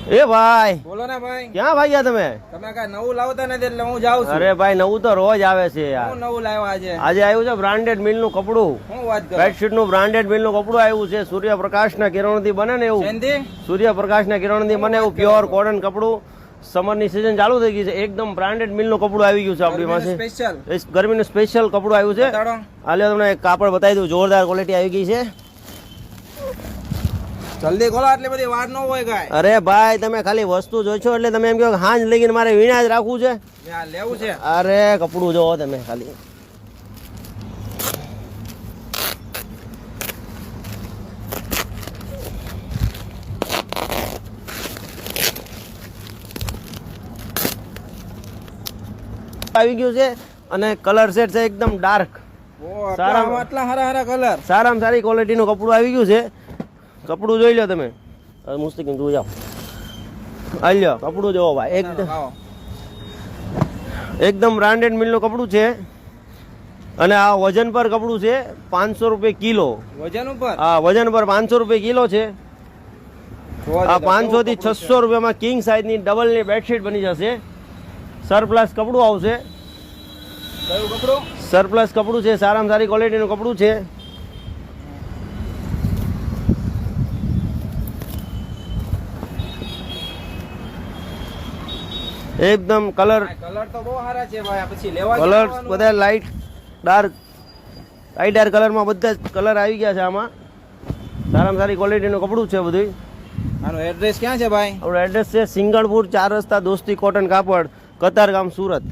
એ ભાઈ બોલો ને ભાઈ, ક્યાં ભાગ્યા તમે? તમે કઈ નવું લાવતા નથી એટલે હું જાઉં છું. અરે ભાઈ નવું તો રોજ આવે છે યાર. હું નવું લાવ્યો આજે? આજે આવ્યું છે બ્રાન્ડેડ મિલ નું કપડું. હું વાત કરું? બેડશીટ નું બ્રાન્ડેડ મિલ નું કપડું આવ્યું છે. સૂર્યપ્રકાશ ના કિરણ થી બને ને એવું. શેનથી? સૂર્યપ્રકાશ ના કિરણ થી બને એવું પ્યોર કોટન કપડું. સમર ની સિઝન ચાલુ થઈ ગઈ છે. એકદમ બ્રાન્ડેડ મિલ નું કપડું આવી ગયું છે આપણી પાસે. સ્પેશિયલ ગરમી નું સ્પેશિયલ કપડું આવ્યું છે. બતાડો. હાલે તમને એક કાપડ બતાવી દઉં. જોરદાર ક્વોલિટી આવી ગઈ છે. જલ્દી ખોલો, આટલી બધી વાર ન હોય કાંઈ. અરે ભાઈ તમે ખાલી વસ્તુ જોઈશો એટલે તમે એમ કહો કે હાંજ લગીને મારે વીણા જ રાખવું છે. આ લેવું છે. અરે કપડું જોવો તમે ખાલી. આવી ગયું છે અને કલર સેટ છે એકદમ ડાર્ક. આટલા હારા કલર. સારામાં સારી ક્વોલિટીનું કપડું આવી ગયું છે. કપડું જોઈ લો તમે. મુસ્તકીમ જોઈ જાઓ. હાલ લો કપડું જોવો ભાઈ. એકદમ બ્રાન્ડેડ મિલનું કપડું છે અને આ વજન પર કપડું છે. 500 રૂપિયા કિલો. વજન ઉપર? હા વજન પર 500 રૂપિયા કિલો છે. આ 500 થી 600 રૂપિયામાં કિંગ સાઇઝની ડબલની બેડશીટ બની જશે. સરપ્લસ કપડું આવશે. કયું કપડું? સરપ્લસ કપડું છે. સારામાં સારી ક્વોલિટીનું કપડું છે. એકદમ કલર તો બહુ સારા છે ભાઈ. પછી લેવા કલર બધા લાઈટ ડાર્ક કલરમાં બધા જ કલર આવી ગયા છે આમાં. સારામાં સારી ક્વોલિટીનું કપડું છે બધું. આનું એડ્રેસ ક્યાં છે ભાઈ? આપણું એડ્રેસ છે સિંગણપુર 4 રસ્તા દોસ્તી કોટન કાપડ, કતારગામ, સુરત.